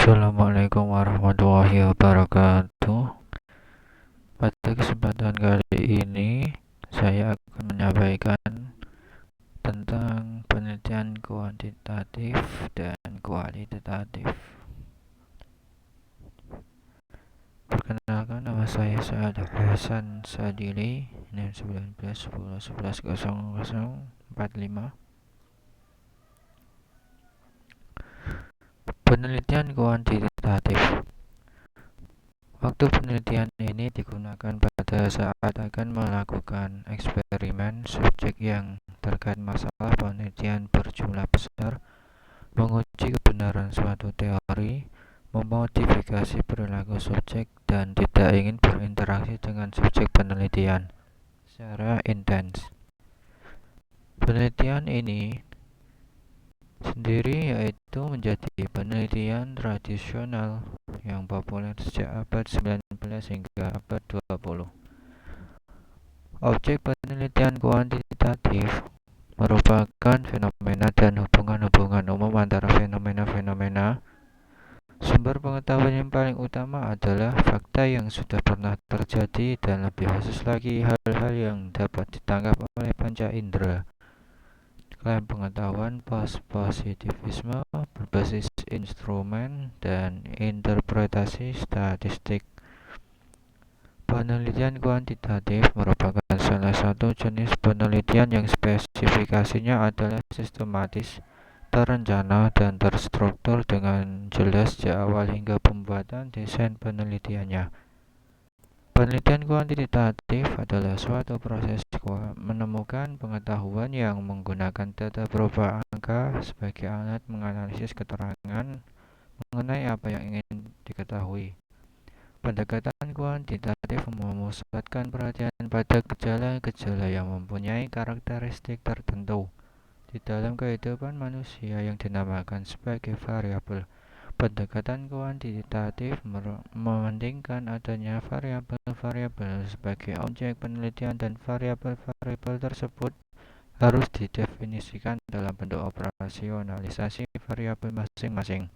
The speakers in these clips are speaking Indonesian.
Assalamualaikum warahmatullahi wabarakatuh. Pada kesempatan kali ini, saya akan menyampaikan tentang penelitian kuantitatif dan kualitatif. Perkenalkan, nama saya Saad Hasan Sadili, NIM 1910110045. Penelitian kuantitatif. Waktu penelitian ini digunakan pada saat akan melakukan eksperimen subjek yang terkait masalah penelitian berjumlah besar, menguji kebenaran suatu teori, memodifikasi perilaku subjek, dan tidak ingin berinteraksi dengan subjek penelitian secara intens. Penelitian ini sendiri yaitu menjadi penelitian tradisional yang populer sejak abad 19 hingga abad 20. Objek penelitian kuantitatif merupakan fenomena dan hubungan-hubungan umum antara fenomena-fenomena. Sumber pengetahuan yang paling utama adalah fakta yang sudah pernah terjadi dan lebih khusus lagi hal-hal yang dapat ditangkap oleh panca indera. Klaim pengetahuan positivisme berbasis instrumen dan interpretasi statistik. Penelitian kuantitatif merupakan salah satu jenis penelitian yang spesifikasinya adalah sistematis, terencana, dan terstruktur dengan jelas sejak awal hingga pembuatan desain penelitiannya. Penelitian kuantitatif adalah suatu proses menemukan pengetahuan yang menggunakan data berupa angka sebagai alat menganalisis keterangan mengenai apa yang ingin diketahui. Pendekatan kuantitatif memusatkan perhatian pada gejala-gejala yang mempunyai karakteristik tertentu di dalam kehidupan manusia yang dinamakan sebagai variabel. Pendekatan kuantitatif mementingkan adanya variabel-variabel sebagai objek penelitian dan variabel-variabel tersebut harus didefinisikan dalam bentuk operasionalisasi variabel masing-masing.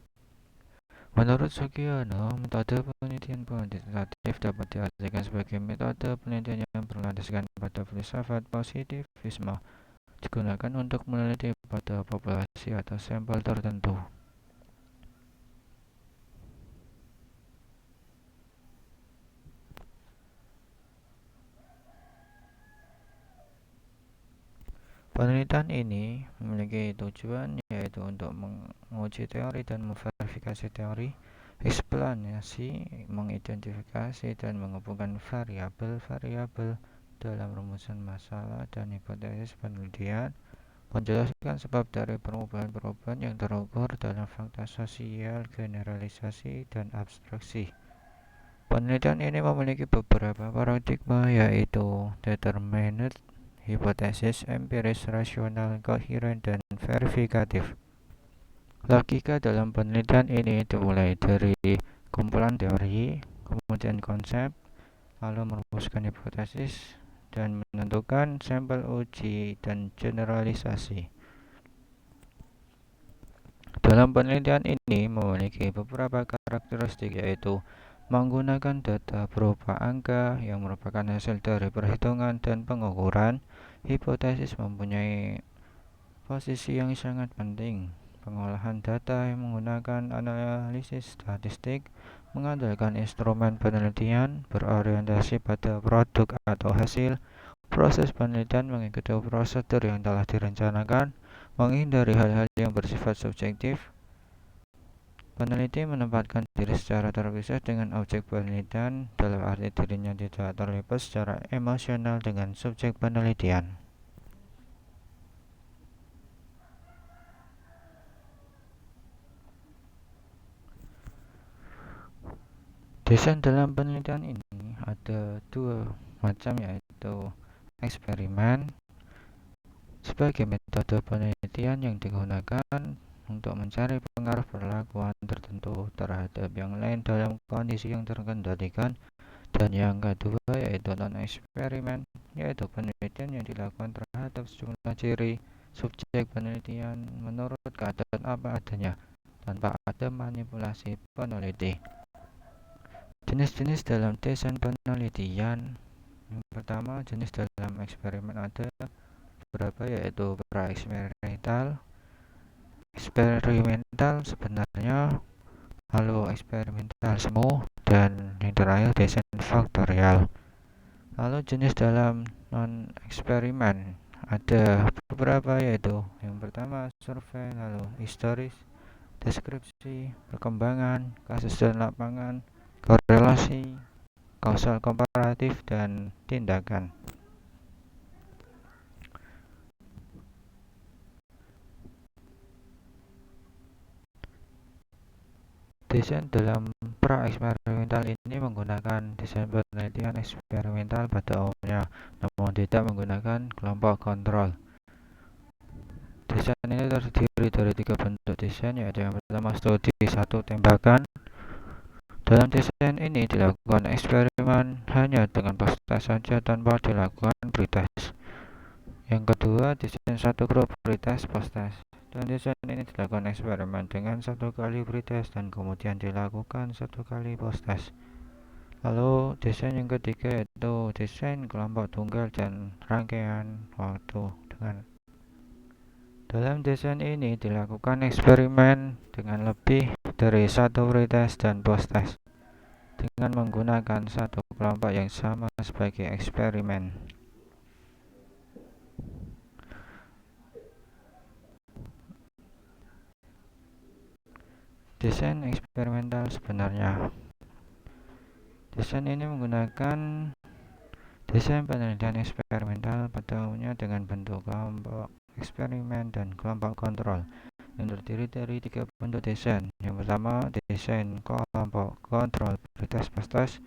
Menurut Sugiono, metode penelitian kuantitatif dapat diartikan sebagai metode penelitian yang berlandaskan pada filsafat positivisme, digunakan untuk meneliti pada populasi atau sampel tertentu. Penelitian ini memiliki tujuan yaitu untuk menguji teori dan memverifikasi teori, eksplanasi, mengidentifikasi dan menghubungkan variabel-variabel dalam rumusan masalah dan hipotesis penelitian, menjelaskan sebab dari perubahan-perubahan yang terukur dalam fakta sosial, generalisasi, dan abstraksi. Penelitian ini memiliki beberapa paradigma yaitu determinate, hipotesis, empiris, rasional, koheren, dan verifikatif. Logika dalam penelitian ini dimulai dari kumpulan teori, kemudian konsep, lalu merumuskan hipotesis, dan menentukan sampel uji dan generalisasi. Dalam penelitian ini memiliki beberapa karakteristik yaitu menggunakan data berupa angka yang merupakan hasil dari perhitungan dan pengukuran. Hipotesis mempunyai posisi yang sangat penting. Pengolahan data yang menggunakan analisis statistik, mengandalkan instrumen penelitian, berorientasi pada produk atau hasil. Proses penelitian mengikuti prosedur yang telah direncanakan, menghindari hal-hal yang bersifat subjektif. Peneliti menempatkan diri secara terpisah dengan objek penelitian, dalam arti dirinya tidak terlibat secara emosional dengan subjek penelitian. Desain dalam penelitian ini ada dua macam, yaitu eksperimen sebagai metode penelitian yang digunakan untuk mencari pengaruh perlakuan tertentu terhadap yang lain dalam kondisi yang terkendalikan, dan yang kedua yaitu non-eksperimen, yaitu penelitian yang dilakukan terhadap sejumlah ciri subjek penelitian menurut keadaan apa adanya. tanpa ada manipulasi peneliti. Jenis-jenis dalam desain penelitian. Yang pertama, jenis dalam eksperimen ada beberapa, yaitu pra-eksperimental, eksperimental sebenarnya, lalu eksperimental semu, dan yang terakhir desain faktorial. Lalu jenis dalam non-eksperimen ada beberapa, yaitu yang pertama survei, lalu historis, deskripsi, perkembangan, kasus dan lapangan, korelasi, kausal komparatif, dan tindakan. Desain dalam pra-eksperimental ini menggunakan desain penelitian eksperimental pada umumnya, namun tidak menggunakan kelompok kontrol. Desain ini terdiri dari 3 bentuk desain, yaitu yang pertama studi satu tembakan. Dalam desain ini dilakukan eksperimen hanya dengan proses saja tanpa dilakukan pretest. Yang kedua, desain satu grup pretest post-test. Dan desain ini dilakukan eksperimen dengan satu kali pretest dan kemudian dilakukan satu kali post-test. Lalu desain yang ketiga yaitu desain kelompok tunggal dan rangkaian waktu. Dalam desain ini dilakukan eksperimen dengan lebih dari satu pretest dan post-test dengan menggunakan satu kelompok yang sama sebagai eksperimen. Desain eksperimental sebenarnya. Desain ini menggunakan desain penelitian eksperimental pada umumnya dengan bentuk kelompok eksperimen dan kelompok kontrol yang terdiri dari 3 bentuk desain. Yang pertama, desain kelompok kontrol pretest post-test.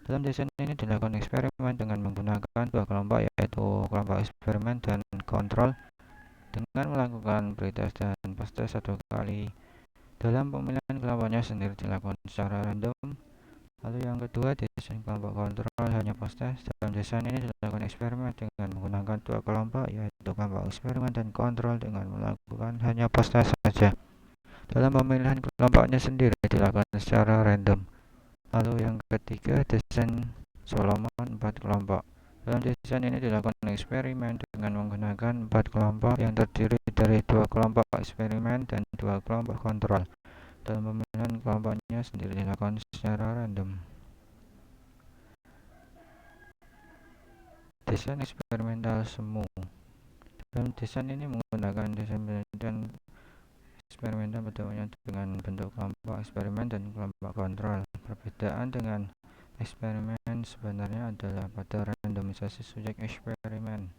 Dalam desain ini dilakukan eksperimen dengan menggunakan 2 kelompok, yaitu kelompok eksperimen dan kontrol, dengan melakukan pretest dan post-test satu kali. Dalam pemilihan kelompoknya sendiri dilakukan secara random. Lalu yang kedua, desain kelompok kontrol hanya post-test. Dalam desain ini dilakukan eksperimen dengan menggunakan 2 kelompok, yaitu kelompok eksperimen dan kontrol, dengan melakukan hanya post-test saja. Dalam pemilihan kelompoknya sendiri dilakukan secara random. Lalu yang ketiga, desain Solomon 4 kelompok. Dalam desain ini dilakukan eksperimen dengan menggunakan 4 kelompok yang terdiri dari 2 kelompok eksperimen dan 2 kelompok kontrol. Dalam pemilihan kelompoknya sendiri dilakukan secara random. Desain eksperimental semu. Dalam desain ini menggunakan desain penelitian eksperimental pada umumnya dengan bentuk kelompok eksperimen dan kelompok kontrol. Perbedaan dengan eksperimen sebenarnya adalah pada randomisasi subjek eksperimen.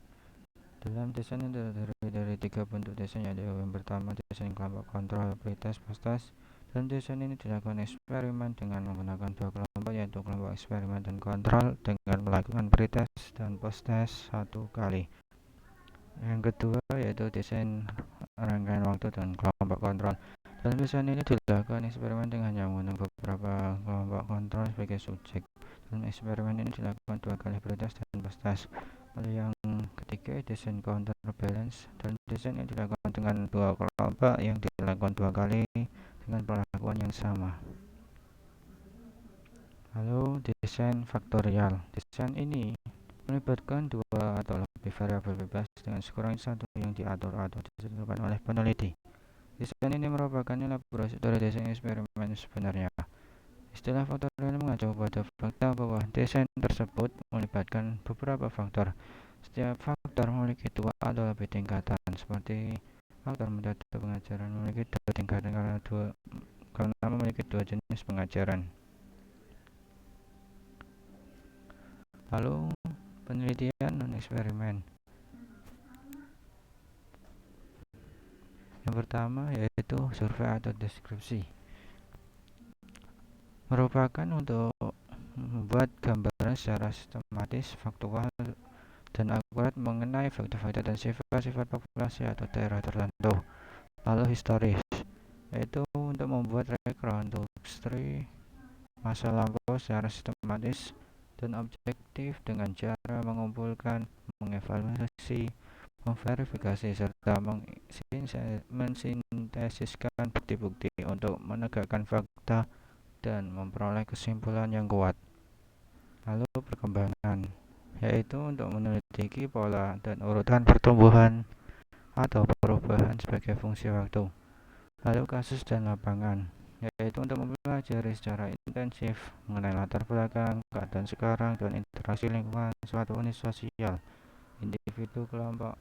Dalam desain ini terdiri dari 3 bentuk desain, yaitu yang pertama desain kelompok kontrol pretest post-test. Dalam desain ini dilakukan eksperimen dengan menggunakan 2 kelompok, yaitu kelompok eksperimen dan kontrol, dengan melakukan pretest dan post-test satu kali. Yang kedua yaitu desain rangkaian waktu dan kelompok kontrol. Dalam desain ini dilakukan eksperimen dengan hanya menggunakan beberapa kelompok kontrol sebagai subjek. Dalam eksperimen ini dilakukan 2 kali pretest dan post-test. Lalu yang ketiga, desain counterbalance. Dalam desain ini dilakukan dengan 2 kelompok yang dilakukan 2 kali dengan perlakuan yang sama. Lalu desain faktorial. Desain ini melibatkan 2 atau lebih variabel bebas dengan sekurang satu yang diatur atau ditentukan oleh peneliti. Desain ini merupakan elaborasi dari desain eksperimen sebenarnya. Istilah faktorial mengacu pada fakta bahwa desain tersebut melibatkan beberapa faktor. Setiap faktor memiliki 2 atau lebih tingkatan, seperti faktor metode pengajaran memiliki 2 tingkatan karena memiliki 2 jenis pengajaran. Lalu penelitian non eksperimen. Yang pertama yaitu survei atau deskripsi. Merupakan untuk membuat gambaran secara sistematis, faktual, dan akurat mengenai fakta-fakta dan sifat-sifat populasi atau daerah tertentu. Lalu historis, yaitu untuk membuat rekonstruksi masa lampau secara sistematis dan objektif dengan cara mengumpulkan, mengevaluasi, memverifikasi serta mensintesiskan bukti-bukti untuk menegakkan fakta dan memperoleh kesimpulan yang kuat. Lalu perkembangan, yaitu untuk meneliti pola dan urutan pertumbuhan atau perubahan sebagai fungsi waktu. Lalu kasus dan lapangan, yaitu untuk mempelajari secara intensif mengenai latar belakang, keadaan sekarang, dan interaksi lingkungan suatu unit sosial, individu, kelompok,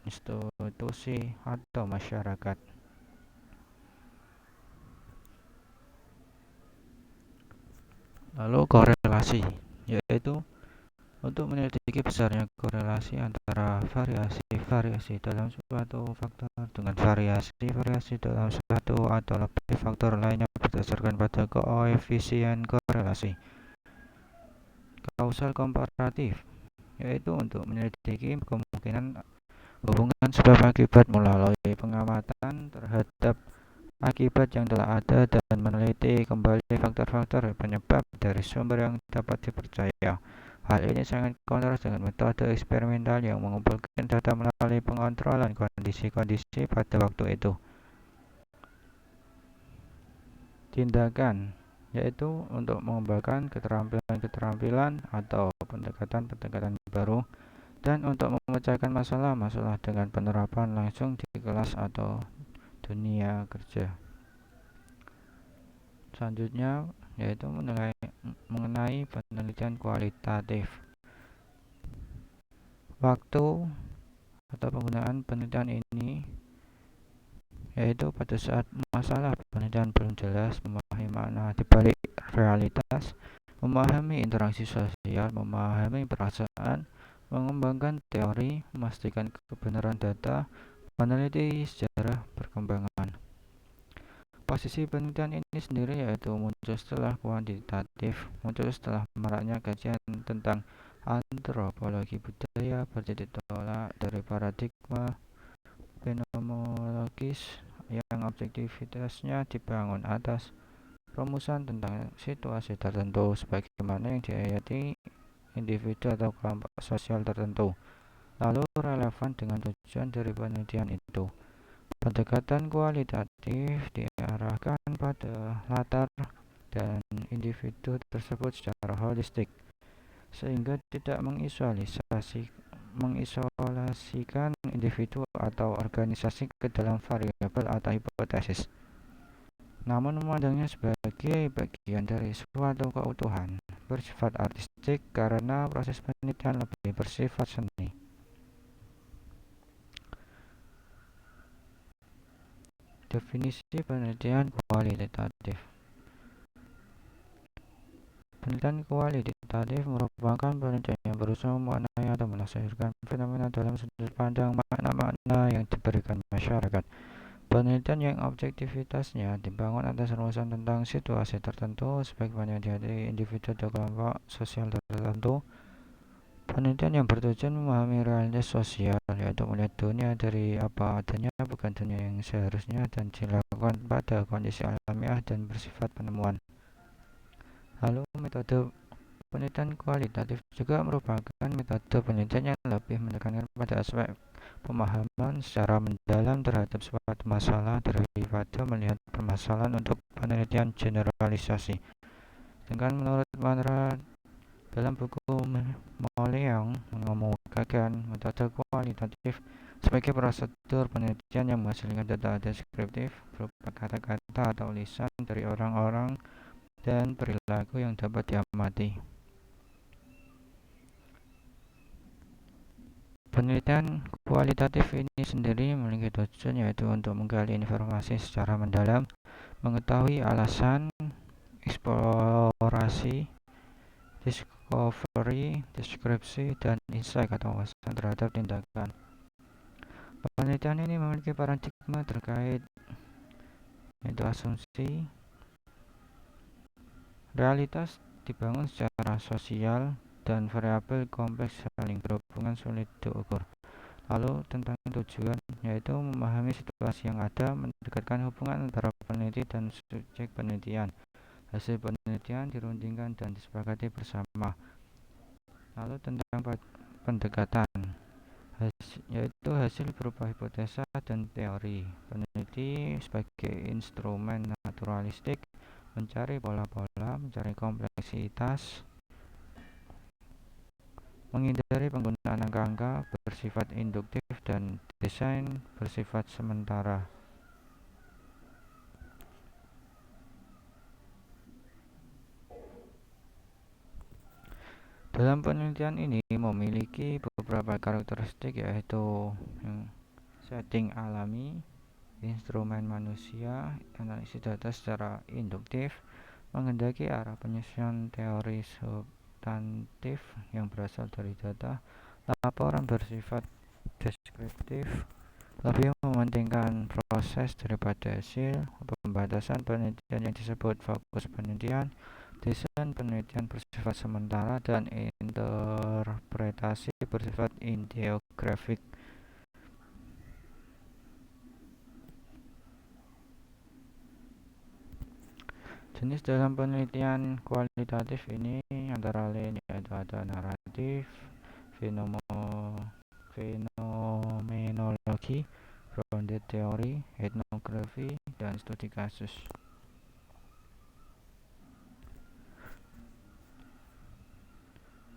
institusi, atau masyarakat. Lalu korelasi, yaitu untuk menyelidiki besarnya korelasi antara variasi-variasi dalam suatu faktor dengan variasi-variasi dalam satu atau lebih faktor lainnya berdasarkan pada koefisien korelasi. Kausal komparatif, yaitu untuk menyelidiki kemungkinan hubungan sebab akibat melalui pengamatan terhadap akibat yang telah ada dan meneliti kembali faktor-faktor penyebab dari sumber yang dapat dipercaya. Hal ini sangat kontras dengan metode eksperimental yang mengumpulkan data melalui pengontrolan kondisi-kondisi pada waktu itu. Tindakan, yaitu untuk mengembangkan keterampilan-keterampilan atau pendekatan-pendekatan baru dan untuk memecahkan masalah-masalah dengan penerapan langsung di kelas atau dunia kerja. Selanjutnya yaitu mengenai penelitian kualitatif. Waktu atau penggunaan penelitian ini yaitu pada saat masalah penelitian belum jelas, memahami makna dibalik realitas, memahami interaksi sosial, memahami perasaan, mengembangkan teori, memastikan kebenaran data, meneliti sejarah perkembangan. Posisi penelitian ini sendiri yaitu muncul setelah kuantitatif, muncul setelah maraknya kajian tentang antropologi budaya bertitik tolak dari paradigma fenomenologis yang objektivitasnya dibangun atas rumusan tentang situasi tertentu sebagaimana yang dihayati individu atau kelompok sosial tertentu, lalu relevan dengan tujuan dari penelitian itu. Pendekatan kualitatif diarahkan pada latar dan individu tersebut secara holistik, sehingga tidak mengisolasikan individu atau organisasi ke dalam variabel atau hipotesis, namun memandangnya sebagai bagian dari suatu keutuhan bersifat artistik karena proses penelitian lebih bersifat seni. Definisi penelitian kualitatif. Penelitian kualitatif merupakan penelitian yang berusaha memaknai atau menafsirkan fenomena dalam sudut pandang makna-makna yang diberikan masyarakat. Penelitian yang objektivitasnya dibangun atas rumusan tentang situasi tertentu sebagaimana yang dihadiri individu atau kelompok sosial tertentu. Penelitian yang bertujuan memahami realitas sosial, yaitu melihat dunia dari apa adanya, bukan dunia yang seharusnya, dan dilakukan pada kondisi alamiah dan bersifat penemuan. Lalu metode penelitian kualitatif juga merupakan metode penelitian yang lebih menekankan pada aspek pemahaman secara mendalam terhadap suatu masalah daripada melihat permasalahan untuk penelitian generalisasi. Dengan menurut Manra dalam buku Moleong mengemukakan metode kualitatif sebagai prosedur penelitian yang menghasilkan data deskriptif berupa kata-kata atau lisan dari orang-orang dan perilaku yang dapat diamati. Penelitian kualitatif ini sendiri memiliki tujuan yaitu untuk menggali informasi secara mendalam, mengetahui alasan, eksplorasi, discovery, deskripsi, dan insight atau wawasan terhadap tindakan. Penelitian ini memiliki paradigma terkait yaitu asumsi realitas dibangun secara sosial dan variabel kompleks saling berhubungan sulit diukur. Lalu tentang tujuan yaitu memahami situasi yang ada, mendekatkan hubungan antara peneliti dan subjek penelitian. Hasil penelitian dirundingkan dan disepakati bersama. Lalu tentang pendekatan, yaitu hasil berupa hipotesa dan teori. Peneliti sebagai instrumen naturalistik mencari pola-pola, mencari kompleksitas, menghindari penggunaan angka-angka bersifat induktif dan desain bersifat sementara. Dalam penelitian ini memiliki beberapa karakteristik, yaitu setting alami, instrumen manusia, analisis data secara induktif, menghendaki arah penyusunan teori substantif yang berasal dari data, laporan bersifat deskriptif, lebih mementingkan proses daripada hasil, pembatasan penelitian yang disebut fokus penelitian, desain penelitian bersifat sementara, dan interpretasi bersifat ideografik. Jenis dalam penelitian kualitatif ini antara lain yaitu ada naratif, fenomenologi, grounded theory, etnografi, dan studi kasus.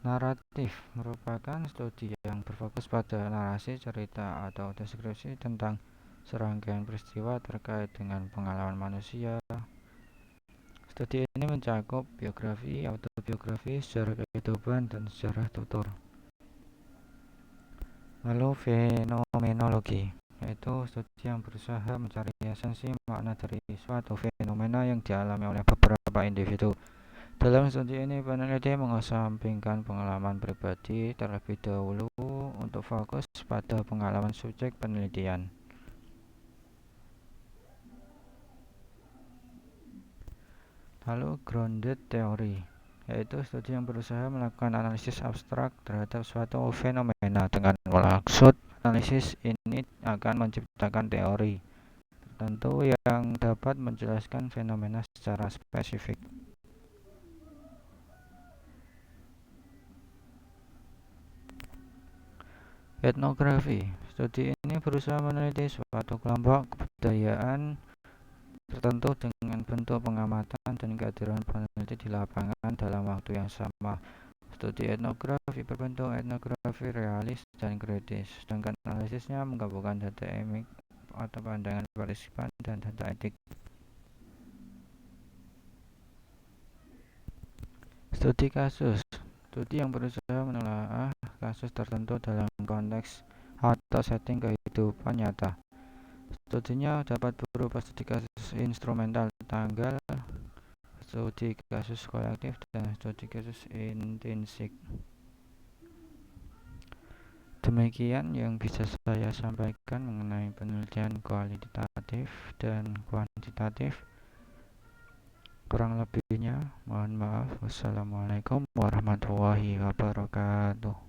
Naratif merupakan studi yang berfokus pada narasi, cerita, atau deskripsi tentang serangkaian peristiwa terkait dengan pengalaman manusia. Studi ini mencakup biografi, autobiografi, sejarah kehidupan, dan sejarah tutur. Lalu fenomenologi, yaitu studi yang berusaha mencari esensi makna dari suatu fenomena yang dialami oleh beberapa individu. Dalam studi ini, peneliti mengesampingkan pengalaman pribadi terlebih dahulu untuk fokus pada pengalaman subjek penelitian. Lalu grounded theory, yaitu studi yang berusaha melakukan analisis abstrak terhadap suatu fenomena dengan maksud analisis ini akan menciptakan teori tertentu yang dapat menjelaskan fenomena secara spesifik. Etnografi, studi ini berusaha meneliti suatu kelompok kebudayaan tertentu dengan bentuk pengamatan dan kehadiran peneliti di lapangan dalam waktu yang sama. Studi etnografi berbentuk etnografi realis dan kritis, sedangkan analisisnya menggabungkan data emik atau pandangan partisipan dan data etik. Studi kasus, studi yang berusaha menelaah kasus tertentu dalam konteks atau setting kehidupan nyata. Studinya dapat berupa studi kasus instrumental tanggal, studi kasus kolektif, dan studi kasus intensik. Demikian yang bisa saya sampaikan mengenai penelitian kualitatif dan kuantitatif. Kurang lebihnya mohon maaf. Wassalamualaikum warahmatullahi wabarakatuh.